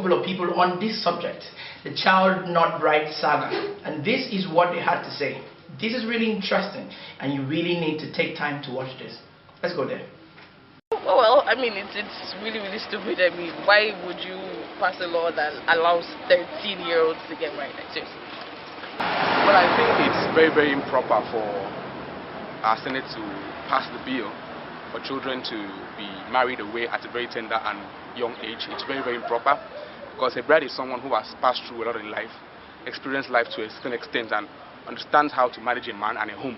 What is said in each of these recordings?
couple of people on this subject, the Child Not Bride saga, and this is what they had to say. This is really interesting, and you really need to take time to watch this. Let's go there. Well, I mean, it's really, really stupid. I mean, why would you pass a law that allows 13-year-olds to get married? Like, seriously. Well, I think it's very, very improper for our Senate to pass the bill for children to be married away at a very tender and young age. It's very, very improper, because a bride is someone who has passed through a lot in life, experienced life to a certain extent, and understands how to manage a man and a home.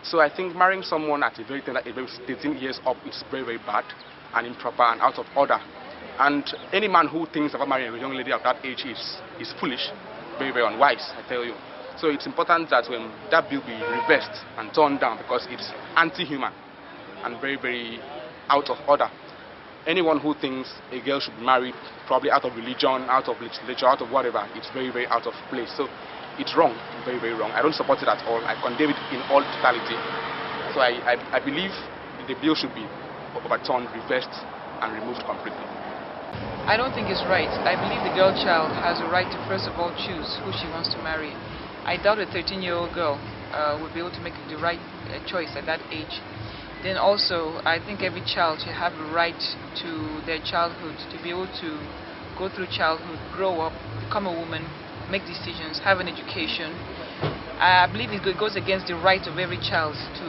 So I think marrying someone at a very tender age, 13 years up, is very, very bad and improper and out of order. And any man who thinks about marrying a young lady of that age is foolish, very, very unwise, I tell you. So it's important that when that bill be reversed and torn down, because it's anti-human and very, very out of order. Anyone who thinks a girl should be married probably out of religion, out of literature, out of whatever, it's very, very out of place. So it's wrong, very, very wrong. I don't support it at all. I condemn it in all totality. So I believe the bill should be overturned, reversed, and removed completely. I don't think it's right. I believe the girl child has a right to first of all choose who she wants to marry. I doubt a 13-year-old girl would be able to make the right choice at that age. Then also, I think every child should have a right to their childhood, to be able to go through childhood, grow up, become a woman, make decisions, have an education. I believe it goes against the right of every child to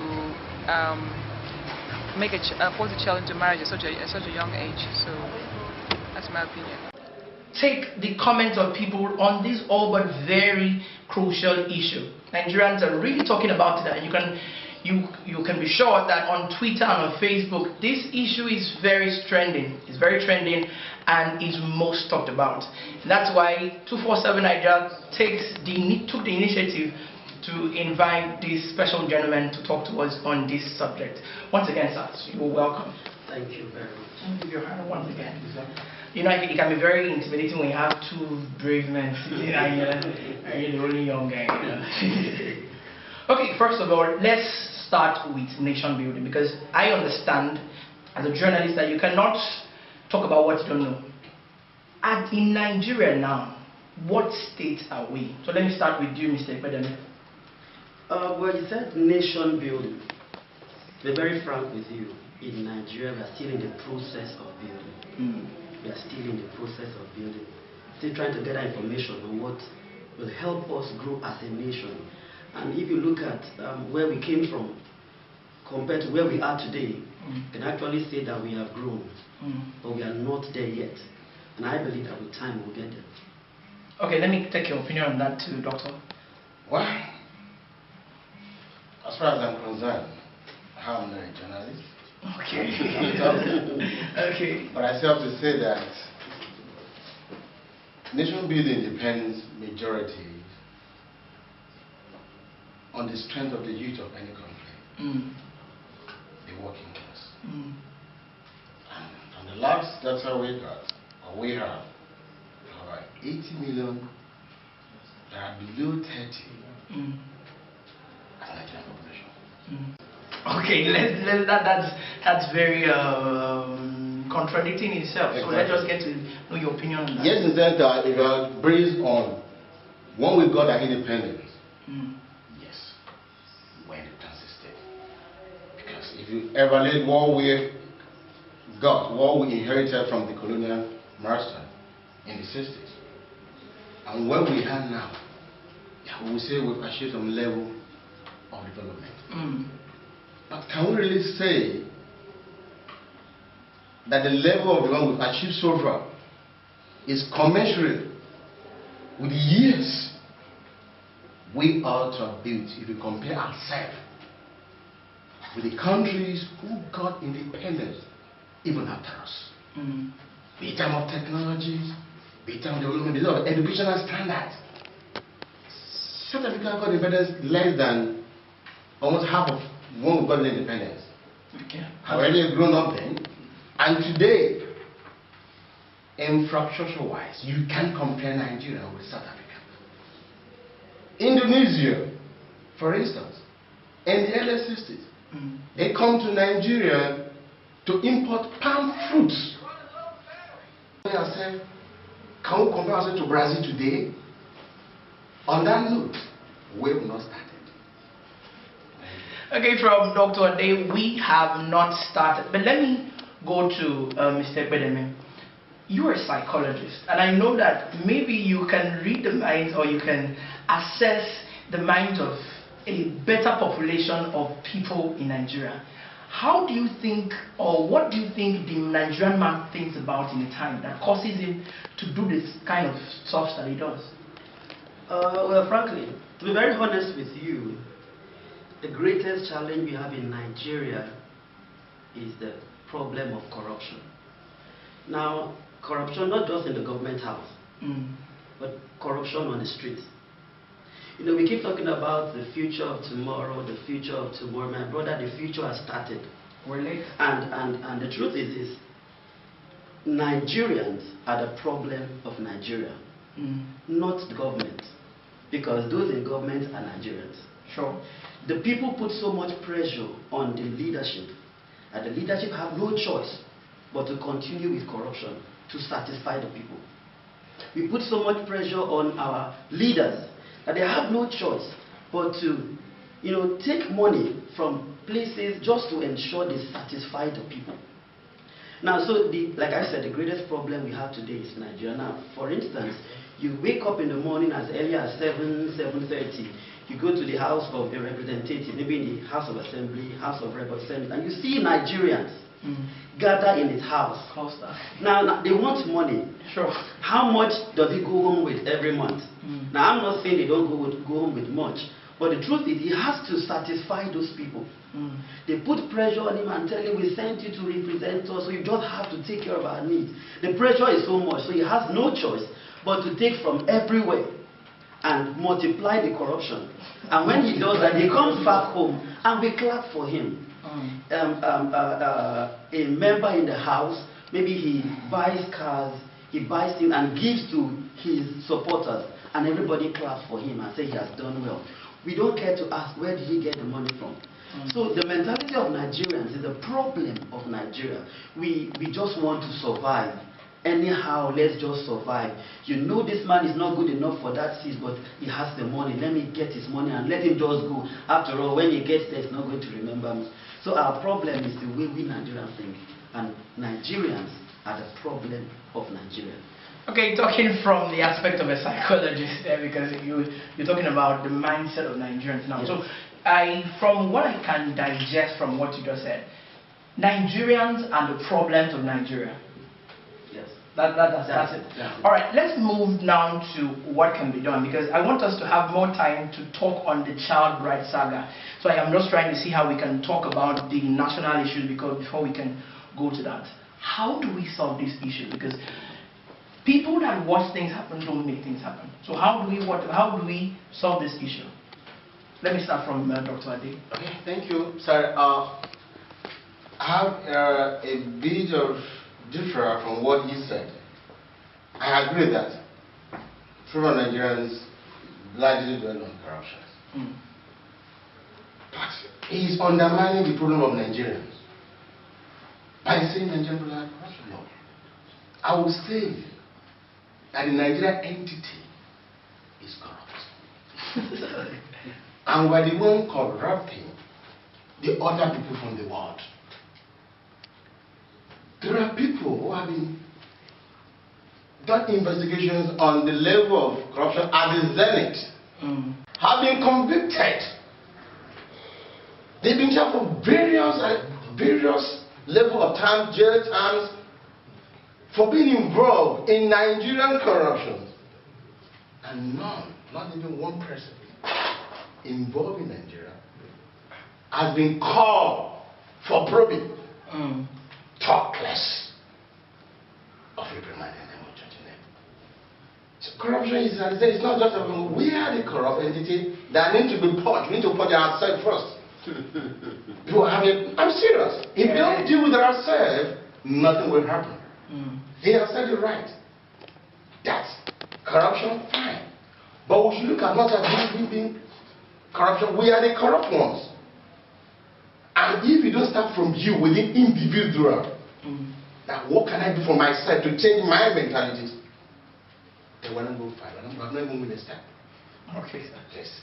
force a child into marriage at such a young age. So that's my opinion. Take the comments of people on this all but very crucial issue. Nigerians are really talking about it, and you can be sure that on Twitter and on Facebook, this issue is very trending. It's very trending and is most talked about. And that's why 247 Nigeria took the initiative to invite this special gentleman to talk to us on this subject. Once again, sir, you're welcome. Thank you very much. Give your hand once again. You know, it can be very intimidating when you have two brave men sitting and you're the only young guy. You know? Okay, first of all, let's start with nation building, because I understand as a journalist that you cannot talk about what you don't know. And in Nigeria now, what state are we? So let me start with you, Mr. Ekpedeme. Well, you said nation building. To be very frank with you, in Nigeria, we are still in the process of building. We are still in the process of building. Still trying to gather information on what will help us grow as a nation. And if you look at where we came from compared to where we are today, you can actually say that we have grown, but we are not there yet. And I believe that with time we'll get there. Okay, let me take your opinion on that too, Doctor. Well, as far as I'm concerned, I'm not a journalist. Okay. Okay. But I still have to say that nation building depends majority on the strength of the youth of any country, the working class. And the last data we got, or we have, about 80 million that are below 30 as Nigerian population. Okay, that's very contradicting itself. Exactly. So let's just get to know your opinion on that. Yes, in fact, if you are based on when we got our independence, yes, we were in the transit state. Because if you evaluate what we got, what we inherited from the colonial master in the 60s, and where we are now, we will say we've achieved some level of development. But can we really say that the level of development we've achieved so far is commensurate with the years we ought to have built if we compare ourselves with the countries who got independence even after us? Be it in terms of technologies, be it in terms of development, be it in terms of educational standards. South Africa got independence less than almost half of when we got independence. Okay. Already grown up then. And today, infrastructure-wise, you can't compare Nigeria with South Africa. Indonesia, for instance, in the early 60s, they come to Nigeria to import palm fruits. They are saying, Can we compare ourselves to Brazil today? On that note, we have not started. Okay, from Dr. Ade, we have not started. But let me go to Mr. Bedeme. You're a psychologist, and I know that maybe you can read the minds or you can assess the minds of a better population of people in Nigeria. How do you think, or what do you think the Nigerian man thinks about in a time that causes him to do this kind of stuff that he does? Well, frankly, to be very honest with you, the greatest challenge we have in Nigeria is the problem of corruption. Now, corruption not just in the government house, but corruption on the streets. You know, we keep talking about the future of tomorrow, the future of tomorrow. My brother, the future has started. Really? And the truth is Nigerians are the problem of Nigeria, not the government. Because those in government are Nigerians. Sure. The people put so much pressure on the leadership, and the leadership have no choice but to continue with corruption to satisfy the people. We put so much pressure on our leaders that they have no choice but to, you know, take money from places just to ensure they satisfy the people. Now, so like I said, the greatest problem we have today is Nigeria. Now, for instance, you wake up in the morning as early as 7:30. You go to the house of a representative, maybe in the House of Assembly, House of Representatives, and you see Nigerians gather in his house. Now, they want money. Sure. How much does he go home with every month? Now, I'm not saying they don't go home with much, but the truth is he has to satisfy those people. They put pressure on him and tell him, we sent you to represent us, so you just have to take care of our needs. The pressure is so much, so he has no choice but to take from everywhere and multiply the corruption. And when he does that, he comes back home and we clap for him. A member in the house, maybe he buys cars, he buys things and gives to his supporters, and everybody claps for him and say he has done well. We don't care to ask, where did he get the money from? So the mentality of Nigerians is the problem of Nigeria. We just want to survive. Anyhow, let's just survive. You know this man is not good enough for that seat, but he has the money. Let me get his money and let him just go. After all, when he gets there, he's not going to remember me. So our problem is the way we Nigerians think. And Nigerians are the problem of Nigeria. Okay, talking from the aspect of a psychologist there, because you're talking about the mindset of Nigerians now. Yes. So from what I can digest from what you just said, Nigerians are the problems of Nigeria. Yes. That's it. All right, let's move now to what can be done, because I want us to have more time to talk on the child bride saga. So I am just trying to see how we can talk about the national issues before we can go to that. How do we solve this issue? Because people that watch things happen don't make things happen. So how do we solve this issue? Let me start from Dr. Ade. Okay, thank you, sir. I have a bit of differ from what he said. I agree that several Nigerians largely dwell on corruption. But he is undermining the problem of Nigerians by saying Nigerian people are corruption. No. I will say that the Nigerian entity is corrupt. And we're the one corrupting the other people from the world. There are people who have been done investigations on the level of corruption at the zenith, have been convicted. They've been charged for various level of time, jail terms, for being involved in Nigerian corruption. And none, not even one person involved in Nigeria, has been called for probing. Talk less of reprimanding them or judging them. So corruption is, as I say, it's not just about we are the corrupt entity that need to be purged. We need to purge ourselves first. I'm serious. If we don't deal with ourselves, nothing will happen. He has said it right. That's corruption, fine. But we should look at not as we being corruption, we are the corrupt ones. And if you don't start from you within individual, now what can I do for myself to change my mentality? they were not going far. I've not even been a step. Okay, sir. Yes.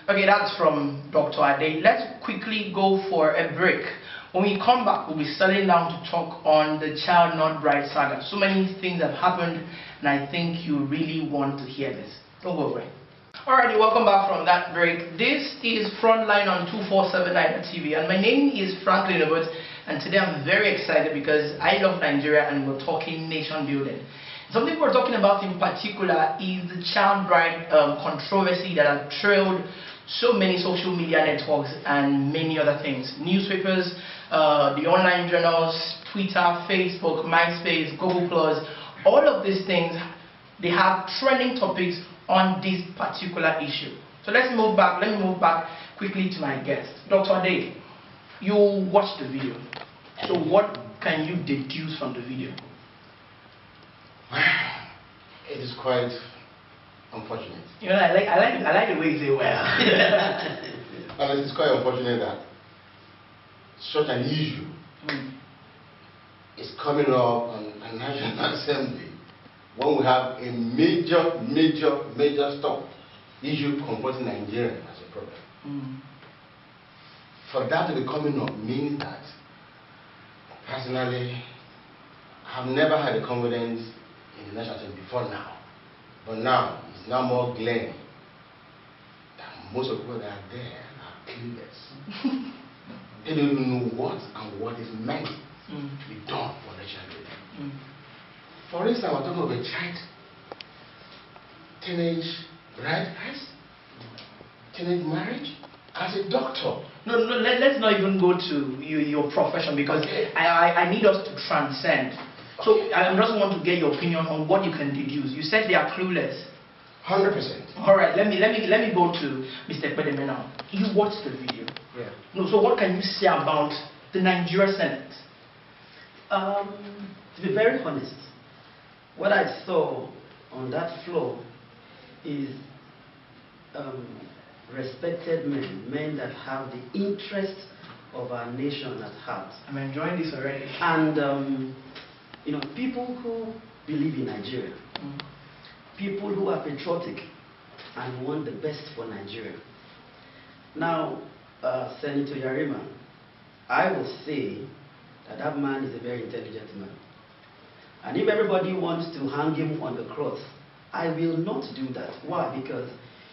Okay, that's from Dr. Ade. Let's quickly go for a break. When we come back, we'll be settling down to talk on the Child Not Bride saga. So many things have happened, and I think you really want to hear this. Don't go away. Alrighty, welcome back from that break. This is Frontline on 247.TV, and my name is Franklin Robert, and today I'm very excited because I love Nigeria and we're talking nation building. Something we're talking about in particular is the child bride controversy that has trailed so many social media networks and many other things. Newspapers, the online journals, Twitter, Facebook, MySpace, Google+, all of these things, they have trending topics on this particular issue. So let me move back quickly to my guest. Dr. Ade, you watched the video. So what can you deduce from the video? It is quite unfortunate. You know, I like the way you say well. And it is quite unfortunate that such an issue is coming up on a National Assembly when we have a major stop issue confronting Nigeria as a problem. For that to be coming up means that, personally, I've never had a confidence in the National Assembly before now. But now, it's now more glaring that most of the people that are there are clueless. They don't even know what and what is meant to be done for national building. For instance, we're talking of a child, teenage marriage as a doctor. No, let's not even go to your profession because I need us to transcend. So I just want to get your opinion on what you can deduce. You said they are clueless. 100%. All right, let me go to Mr. Pedeme now. You watched the video. Yeah. No, so what can you say about the Nigeria Senate? To be very honest, what I saw on that floor is respected men that have the interest of our nation at heart. I'm enjoying this already. And people who believe in Nigeria, people who are patriotic and want the best for Nigeria. Now, Senator Yarima, I will say that man is a very intelligent man. And if everybody wants to hang him on the cross, I will not do that. Why? Because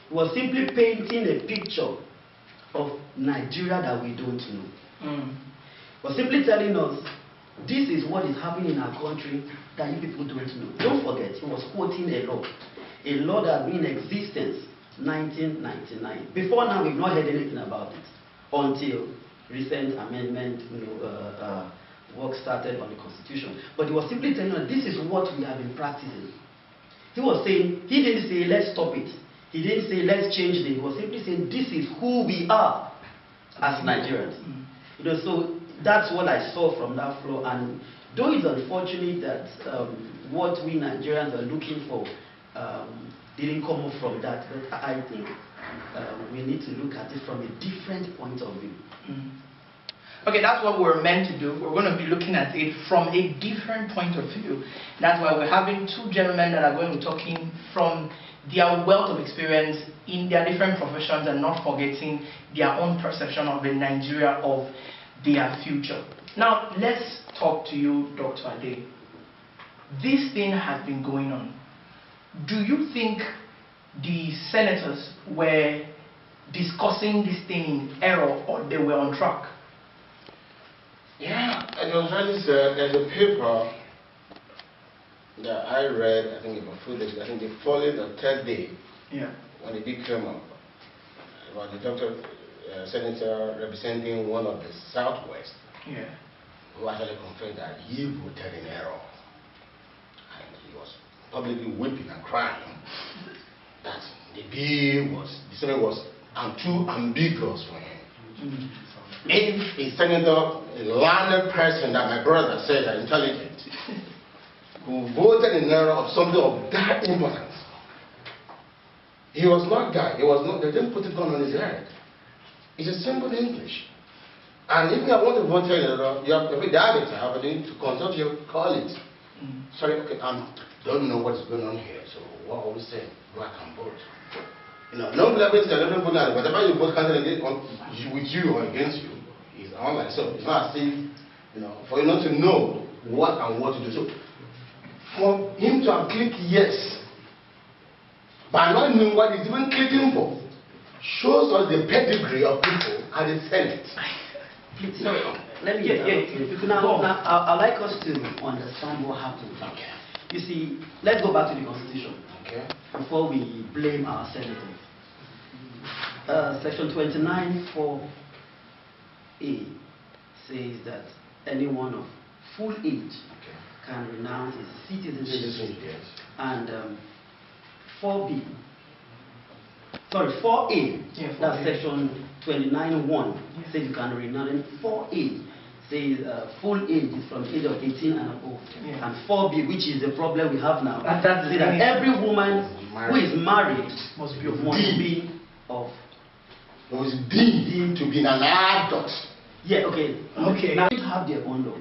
he was simply painting a picture of Nigeria that we don't know. He was simply telling us, this is what is happening in our country that you people don't know. Don't forget, he was quoting a law that had been in existence 1999. Before now, we've not heard anything about it until recent amendment work started on the Constitution. But he was simply telling us, this is what we have been practicing. He was saying, he didn't say, let's stop it. He didn't say, let's change it. He was simply saying, this is who we are as Nigerians. So that's what I saw from that floor. And though it's unfortunate that what we Nigerians are looking for didn't come up from that, but I think we need to look at it from a different point of view. Okay, that's what we're meant to do. We're going to be looking at it from a different point of view. That's why we're having two gentlemen that are going to be talking from their wealth of experience in their different professions and not forgetting their own perception of the Nigeria of their future. Now, let's talk to you, Dr. Ade. This thing has been going on. Do you think the senators were discussing this thing in error or they were on track? Yeah, it was really said, there's a paper that I read, I think about 4 days ago, I think the following the third day, when the big came up, about the doctor, senator representing one of the Southwest, who actually confessed that he voted in error. And he was publicly weeping and crying that the Senate was too ambiguous for him. If a senator, a learned person that my brother said are intelligent, who voted in error of something of that importance, he was not that. They didn't put a gun on his head. It's a simple English. And if you want to vote in error, you have to be the arbiter, you need to consult your colleagues. Sorry, okay, don't know what's going on here. So what are we saying? Black and vote. You know, no black people are not voting. Whatever you vote candidate with you or against you is online. So it's not as if, you know, for you not to know what and what to do. So for him to have clicked yes, by not knowing what he's even clicking for, shows us the pedigree of people at the Senate. Please, sorry. Let me now, I'd like us to understand what happened. Okay. You see, let's go back to the Constitution. Okay. Before we blame our senators. Section 29 4A says that anyone of full age can renounce his citizenship. Yes. And 4B, sorry, 4A, that's section 29(1) says you can renounce, and 4A says full age is from the age of 18 and above. And 4B, which is the problem we have now, says that every woman who is married must be deemed to be an adult. Yeah, okay. Now you have their own law.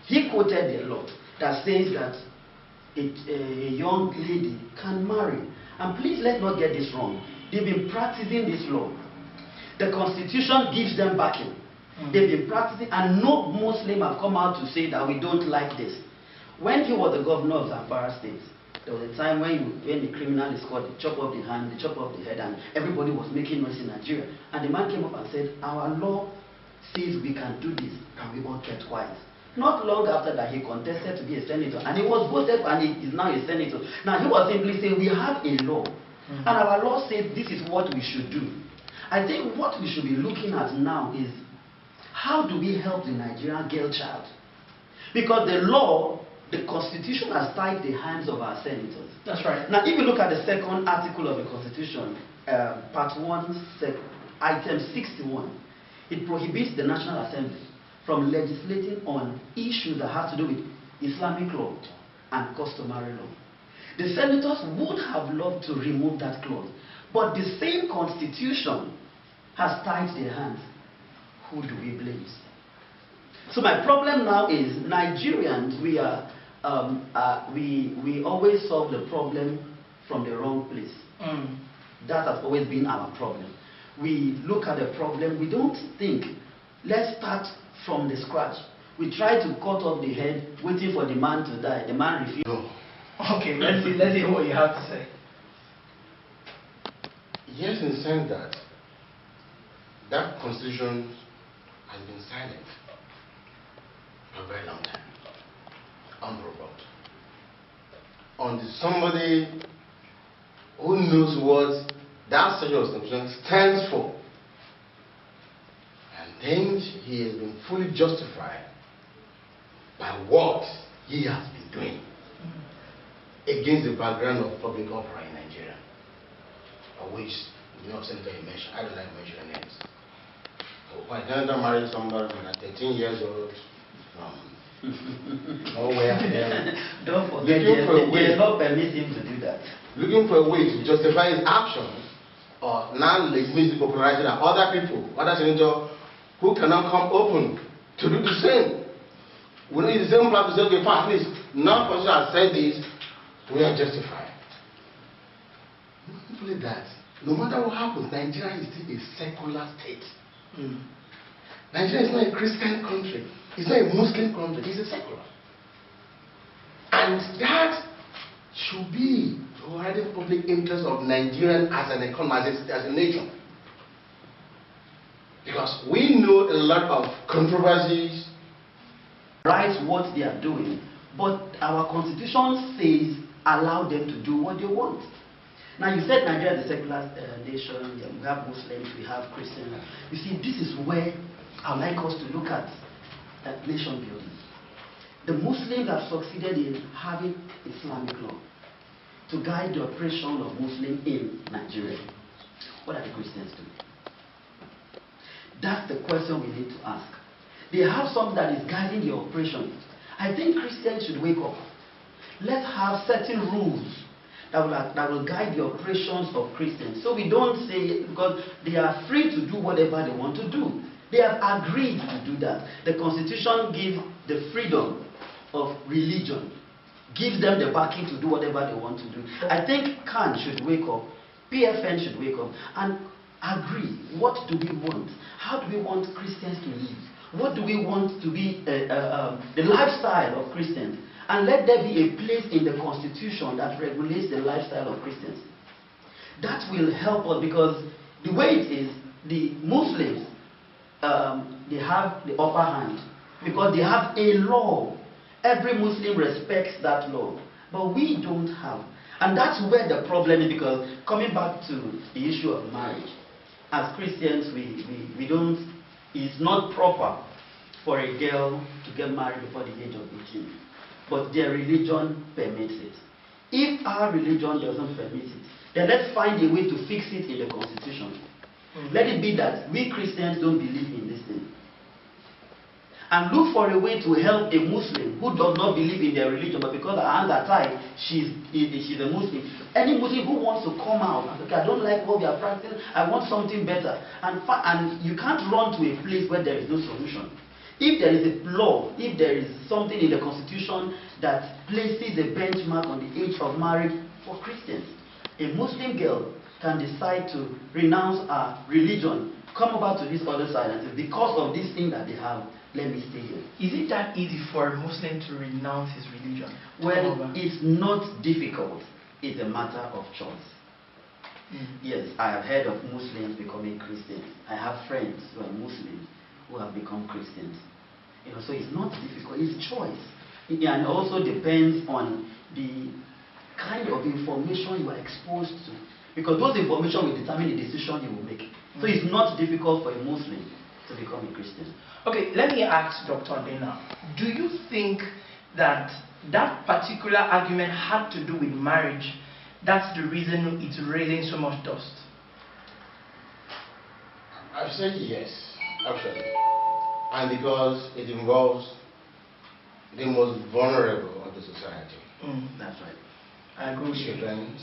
He quoted the law that says that a young lady can marry. And please let's not get this wrong. They've been practicing this law. The Constitution gives them backing. They've been practicing, and no Muslim have come out to say that we don't like this. When he was the governor of Zamfara State, there was a time when the criminal is caught, they chop off the hand, they chop off the head, and everybody was making noise in Nigeria. And the man came up and said, our law says we can do this, and we all kept quiet. Not long after that, he contested to be a senator, and he was voted, and he is now a senator. Now, he was simply saying, we have a law, and our law says this is what we should do. I think what we should be looking at now is, how do we help the Nigerian girl child? Because the law, the Constitution has tied the hands of our senators. That's right. Now, if you look at the second article of the Constitution, Part 1, Item 61, it prohibits the National Assembly from legislating on issues that have to do with Islamic law and customary law. The senators would have loved to remove that clause, but the same Constitution has tied their hands. Who do we blame? So my problem now is Nigerians, we always solve the problem from the wrong place. That has always been our problem. We look at the problem, we don't think, let's start from the scratch. We try to cut off the head, waiting for the man to die. The man refused. No. Okay, let's see what you have to say. Yes, in the sense that that constitution has been silent for a very long time, unprovoked. Until somebody who knows what that section of constitution stands for and thinks he has been fully justified by what he has been doing against the background of public opera in Nigeria, of which the new senator you mentioned, I don't like mentioning names. My senator married somebody at 13 years old from nowhere. Don't forget, the law permits him to do that. Looking for a way to justify his actions or non-legitimately popularizing other people, other senators who cannot come open to do the same. We know it's the same plan to say, okay, fine, at least non-person has said this, we are justified. Not only that, no matter what happens, Nigeria is still a secular state. Nigeria is not a Christian country. It's not a Muslim country. It's a secular. And that should be the overriding public interest of Nigerian as an economy, as a nation. Because we know a lot of controversies. Right, what they are doing, but our constitution says allow them to do what they want. Now, you said Nigeria is a secular nation. We have Muslims, we have Christians. You see, this is where I'd like us to look at nation building. The Muslims have succeeded in having Islamic law to guide the operation of Muslims in Nigeria. What are the Christians doing? That's the question we need to ask. They have something that is guiding the operation. I think Christians should wake up. Let's have certain rules that will guide the operations of Christians. So we don't say, because they are free to do whatever they want to do. They have agreed to do that. The Constitution gives the freedom of religion gives them the backing to do whatever they want to do. I think CAN should wake up, PFN should wake up, and agree. What do we want? How do we want Christians to live? What do we want to be the lifestyle of Christians? And let there be a place in the Constitution that regulates the lifestyle of Christians. That will help us, because the way it is, the Muslims, they have the upper hand because they have a law. Every Muslim respects that law, but we don't have. And that's where the problem is, because coming back to the issue of marriage, as Christians, we don't, it's not proper for a girl to get married before the age of 18. But their religion permits it. If our religion doesn't permit it, then let's find a way to fix it in the Constitution. Let it be that we Christians don't believe in this thing. And look for a way to help a Muslim who does not believe in their religion, but because her hands are tied, she's a Muslim. Any Muslim who wants to come out and say, okay, I don't like what we are practicing, I want something better. And you can't run to a place where there is no solution. If there is a law, if there is something in the Constitution that places a benchmark on the age of marriage for Christians, a Muslim girl can decide to renounce her religion, come over to this other side and say, because of this thing that they have, let me stay here. Is it that easy for a Muslim to renounce his religion? Well, it's not difficult. It's a matter of choice. Yes, I have heard of Muslims becoming Christians. I have friends who are Muslims who have become Christians. You know, so it's not difficult. It's choice. And also depends on the kind of information you are exposed to. Because those information will determine the decision you will make. So it's not difficult for a Muslim to become a Christian. Okay, let me ask Dr. Dana, do you think that that particular argument had to do with marriage? That's the reason it's raising so much dust? I say yes, actually. And because it involves the most vulnerable of the society. That's right. I agree with you. Children,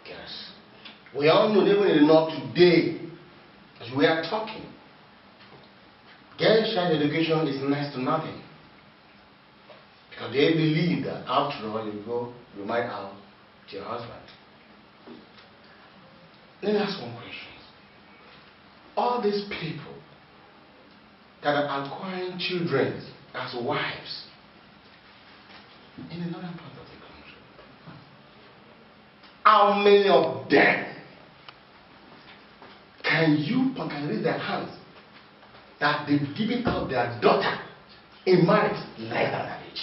yes. We all know, even in the north today, as we are talking, girls' child education is next to nothing. Because they believe that after all, you might out to your husband. Let me ask one question. All these people that are acquiring children as wives in the northern part of the country, how many of them can raise their hands that they've given out their daughter in marriage less than that age?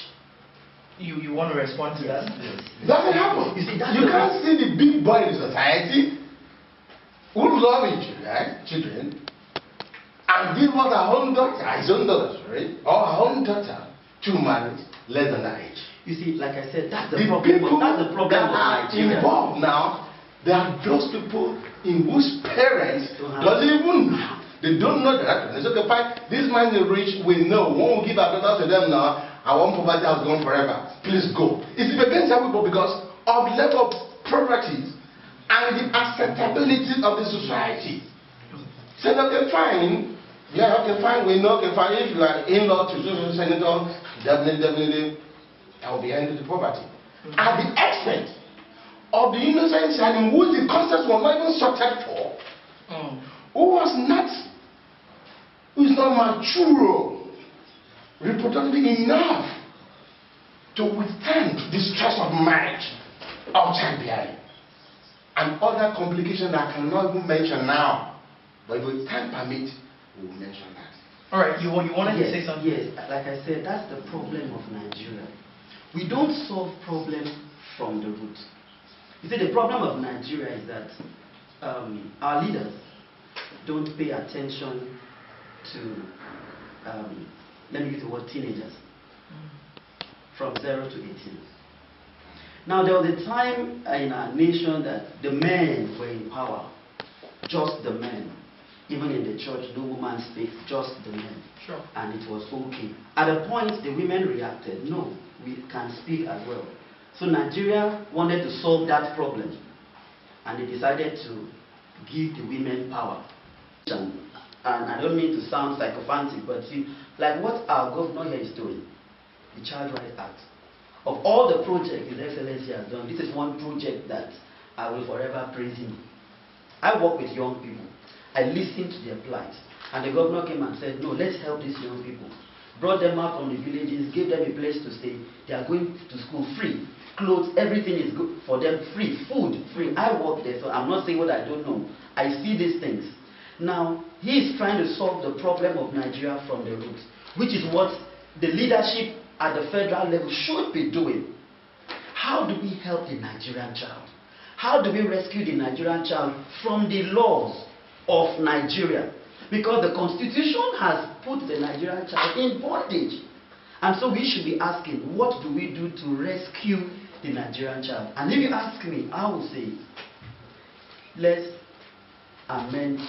You want to respond to that? Yes. Doesn't happen. You see, you can't see the big boy in society who love children and give out her own daughter, his own daughter, sorry, or her own daughter to marriage less than that age. You see, like I said, that's the The problem. people That's the problem that of are Nigeria. involved now, they are those people in whose parents doesn't even know. They don't know that. It's okay, fine. This man is rich, we know. When we give our daughter to them now, our own poverty has gone forever. Please go. It's against our people because of the level of properties and the acceptability of the society. So okay, fine. Yeah, okay, fine. We know, okay, fine. If you are in-law to social senator, definitely, that will be ended to poverty. At the expense of the innocent child in which the conscience was not even sorted for, who is not mature reproductively enough to withstand the stress of marriage, of childbearing, and other complications that I cannot even mention now. But if time permits, we will mention that. All right, you wanted to say something? Yes, like I said, that's the problem of Nigeria. We don't solve problems from the root. You see, the problem of Nigeria is that our leaders don't pay attention to, let me use the word teenagers, from 0 to 18. Now, there was a time in our nation that the men were in power, just the men. Even in the church, no woman speaks, just the men. Sure. And it was okay. At a point, the women reacted, no, we can speak as well. So Nigeria wanted to solve that problem. And they decided to give the women power. And I don't mean to sound sycophantic, but like what our governor here is doing, the Child Rights Act. Of all the projects His Excellency has done, this is one project that I will forever praise him. I work with young people. I listened to their plight. And the governor came and said, no, let's help these young people. Brought them out from the villages, gave them a place to stay. They are going to school free. Clothes, everything is good for them free. Food, free. I work there, so I'm not saying what I don't know. I see these things. Now, he is trying to solve the problem of Nigeria from the roots, which is what the leadership at the federal level should be doing. How do we help the Nigerian child? How do we rescue the Nigerian child from the laws of Nigeria? Because the constitution has put the Nigerian child in bondage. And so we should be asking, what do we do to rescue the Nigerian child? And if you ask me, I will say, let's amend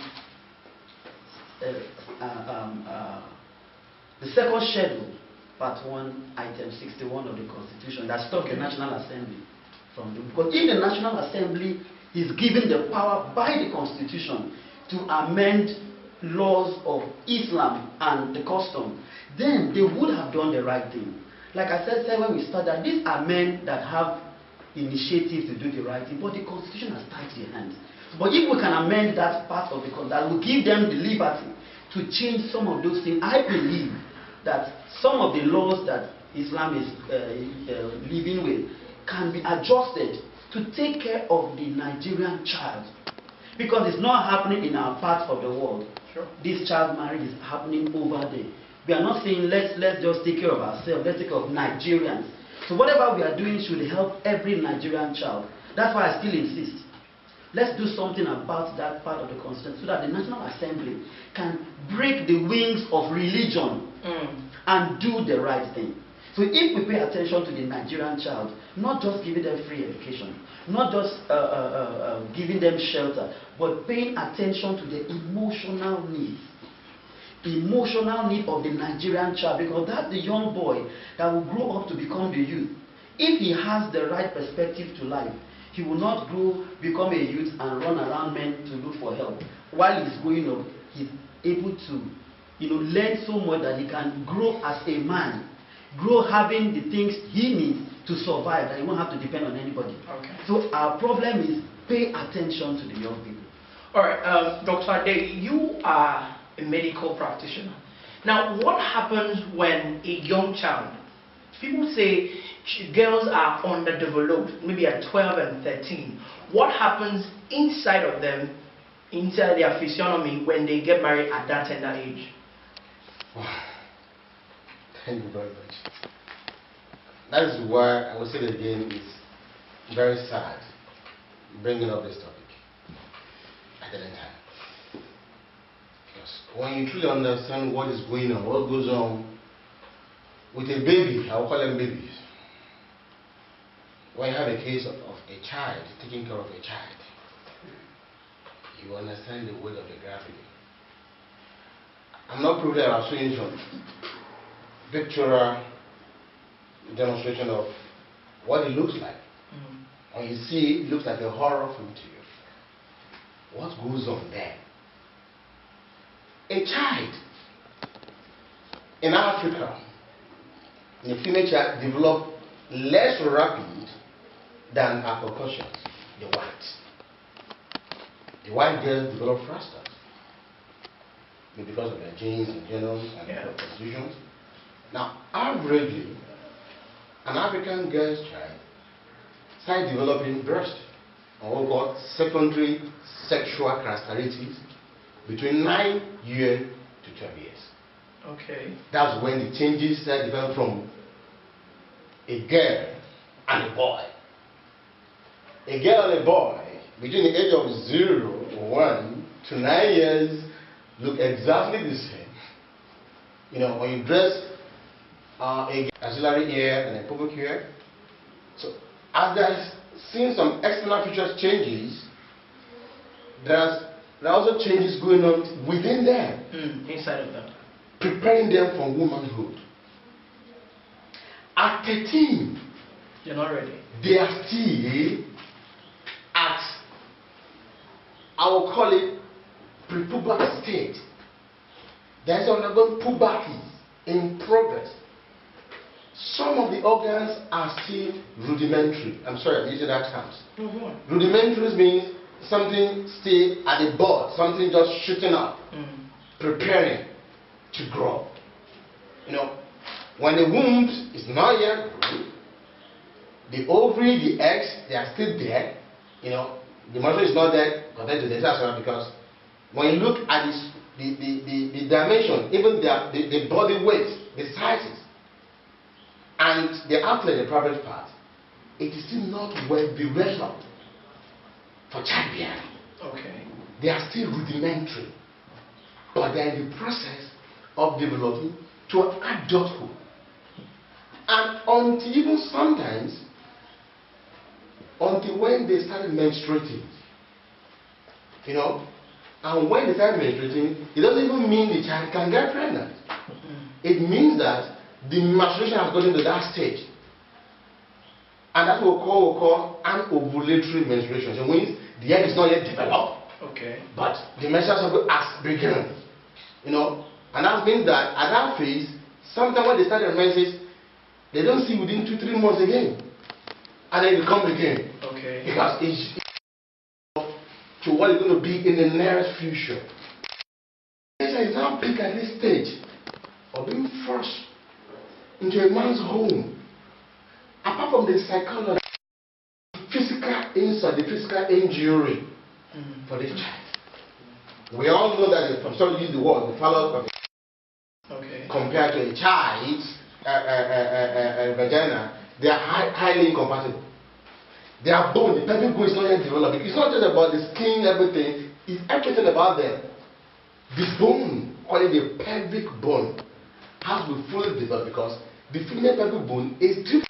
the second schedule, part 1, item 61 of the Constitution that stops the National Assembly from doing. Because if the National Assembly is given the power by the Constitution to amend laws of Islam and the custom, then they would have done the right thing. Like I said when we started, these are men that have initiative to do the right thing, but the Constitution has tied their hands. But if we can amend that part of the Constitution, that will give them the liberty to change some of those things, I believe that some of the laws that Islam is living with can be adjusted to take care of the Nigerian child. Because it's not happening in our part of the world. Sure. This child marriage is happening over there. We are not saying let's just take care of ourselves, let's take care of Nigerians. So whatever we are doing should help every Nigerian child. That's why I still insist. Let's do something about that part of the Constitution so that the National Assembly can break the wings of religion and do the right thing. So if we pay attention to the Nigerian child, not just giving them free education, not just giving them shelter, but paying attention to the emotional needs. Emotional need of the Nigerian child, because that's the young boy that will grow up to become the youth. If he has the right perspective to life, he will not grow, become a youth and run around men to look for help. While he's growing up, he's able to learn so much that he can grow as a man, grow having the things he needs to survive, that he won't have to depend on anybody. Okay. So our problem is pay attention to the young people. All right, Dr. Ade, you are a medical practitioner. Now, what happens when a young child, people say girls are underdeveloped, maybe at 12 and 13. What happens inside of them, inside their physiognomy, when they get married at that tender age? Wow. Thank you very much. That is why I will say it again, it's very sad bringing up this topic at the time. Because when you truly understand what is going on, what goes on with a baby, I will call them babies. When you have a case of a child, taking care of a child, you understand the weight of the gravity. I'm not proving that I'm showing some pictorial demonstration of what it looks like. When you see it, it looks like a horror film to you. What goes on there? A child in Africa, the female child develop less rapid than our Caucasians, the whites. The white girls develop faster. Because of their genes and genomes and their constitutions. Now, averagely, an African girl's child starts developing breast, or what we call secondary sexual characteristics, between 9 years to 12 years. Okay. That's when the changes start developing from a girl and a boy. A girl and a boy, between the age of 0, 1 to 9 years, look exactly the same. You know, when you dress a axillary ear and a pubic ear. So, as there's seen some external features changes, there are also changes going on within them. Inside of them. Preparing them for womanhood. At 13, you're not ready. They are still at, I will call it, pre-puberty state. There is undergoing puberty in progress. Some of the the organs are still rudimentary. I'm sorry, I'm using that terms. Rudimentary means something still at the bud, something just shooting up, preparing to grow. You know, when the womb is not yet grown, the ovary, the eggs, they are still there. You know, the muscle is not there compared to the testosterone, because when you look at this, the dimension, even the body weight, the sizes, and the outlet, the private part, it is still not well developed for childbearing. Okay. They are still rudimentary, but they are in the process of developing to adulthood. And until even sometimes, until when they started menstruating, you know, and when they start menstruating, it doesn't even mean the child can get pregnant. It means that the maturation has gotten to that stage. And that's what we call an ovulatory menstruation. So it means the egg is not yet developed. Okay. But the menstrual cycle has begun. You know? And that means that at that phase, sometimes when they start their menses, they don't see within 2-3 months again. And then it comes again. Okay. Because it's to what it's going to be in the nearest future. Nature is now big at this stage of being forced into a man's home. Apart from the psychology, physical insult, the physical injury for this child. We all know that if I'm sorry to use the word, the phallus compared to a child's vagina, they are highly incompatible. Their bone, the pelvic bone is not yet developed. It's not just about the skin, everything. It's everything about them. The bone, called the pelvic bone, has to be fully developed, because the female pelvic bone is different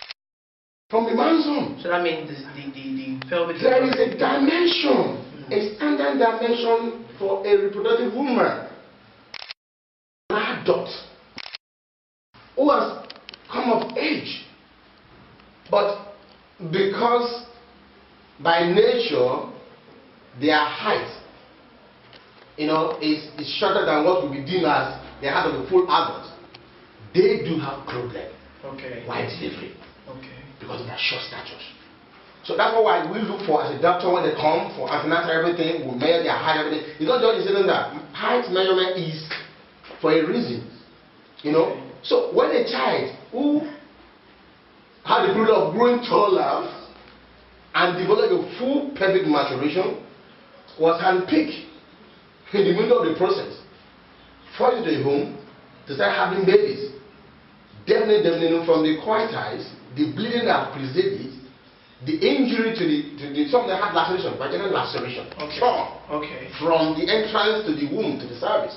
from the man's own. So that means the pelvic. There is a dimension, a standard dimension for a reproductive woman, an adult who has come of age, but because by nature their height, you know, is shorter than what would be deemed as the height of a full adult, they do have problem. Okay. Why delivery? Okay. Because they are short statures. So that's why we look for, as a doctor, when they come for antenatal everything, we measure their height, everything. It's not just saying that height measurement is for a reason. You know? Okay. So when a child who had the period of growing taller and developed a full pelvic maturation was handpicked in the middle of the process, forced into a home to start having babies. Definitely from the coitus, the bleeding that preceded it, the injury to the some that had laceration, vaginal laceration, from the entrance to the womb to the cervix.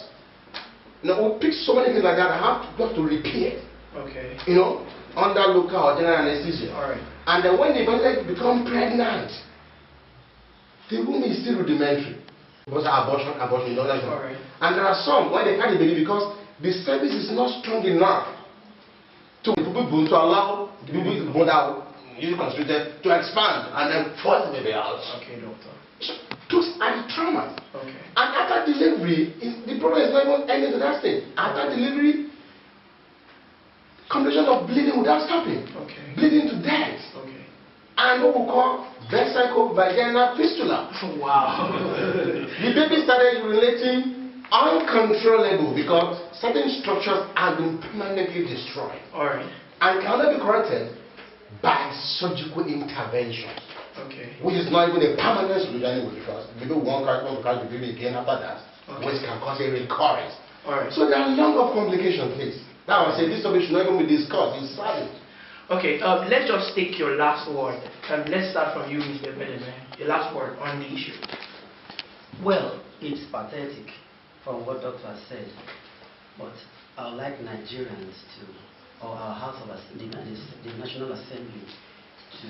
Now we pick so many things like that. I have to repair. Okay. You know, under local or general anesthesia. All right. And then when they become pregnant, the womb is still rudimentary. Because abortion, you know that. All right. And there are some when they carry the baby, because the cervix is not strong enough to allow the baby to bone out, usually constricted, to expand and then force the baby out. Okay, doctor. So those are the traumas. Okay. And after delivery, the problem is not even ending to that stage. After delivery, complications of bleeding without stopping. Okay. Bleeding to death. Okay. And what we call vesico-vaginal fistula. Wow. The baby started urinating uncontrollable because certain structures have been permanently destroyed. All right. And cannot be corrected by surgical intervention. Okay. Which is not even a permanent solution anyway, because maybe one catch the baby again after that, which can cause a recurrence. All right. So there are a lot of complications, please. Now I say this topic should not even be discussed. It's savage. Okay, let's just take your last word. Let's start from you, Mr. Bedeman. Your last word on the issue. Well, it's pathetic from what Doctor has said, but I would like Nigerians to, or our House of the National Assembly, to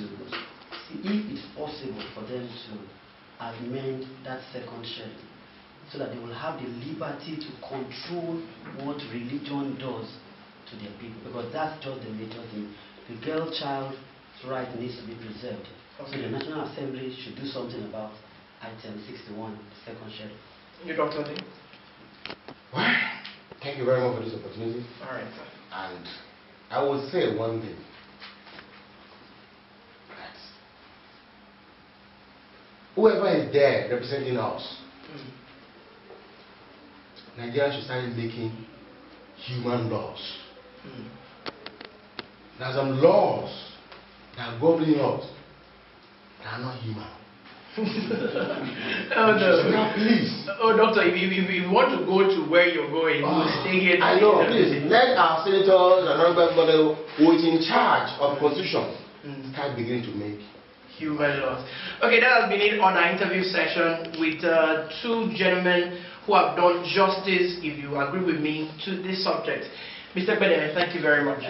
see if it's possible for them to amend that second schedule, so that they will have the liberty to control what religion does to their people, because that's just the major thing. The girl child's right needs to be preserved. Okay. So the National Assembly should do something about item 61, the second schedule. You, Dr. Lee? Well, thank you very much for this opportunity. All right, sir. And I will say one thing. whoever is there representing us, Nigeria should start making human laws. There are some laws that are governing us that are not human. Oh, no. Please. Oh, doctor, if you want to go to where you're going, we'll stay here. I know, please. Let our senators and everybody who is in charge of constitution start beginning to make human laws. Okay, that has been it on our interview session with two gentlemen who have done justice, if you agree with me, to this subject. Mr. Bedeme, thank you very much.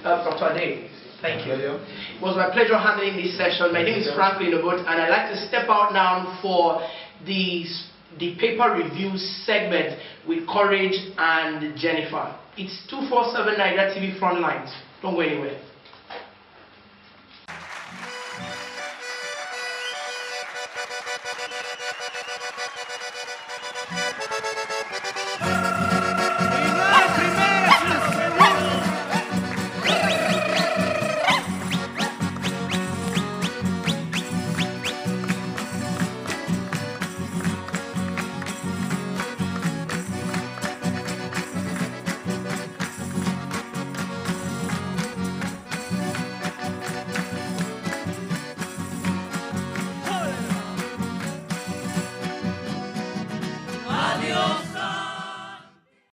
Dr. Ade, thank you. It was my pleasure handling this session. My name is Franklin Obot, and I'd like to step out now for the paper review segment with Courage and Jennifer. It's 247 Nigeria TV Frontlines. Don't go anywhere.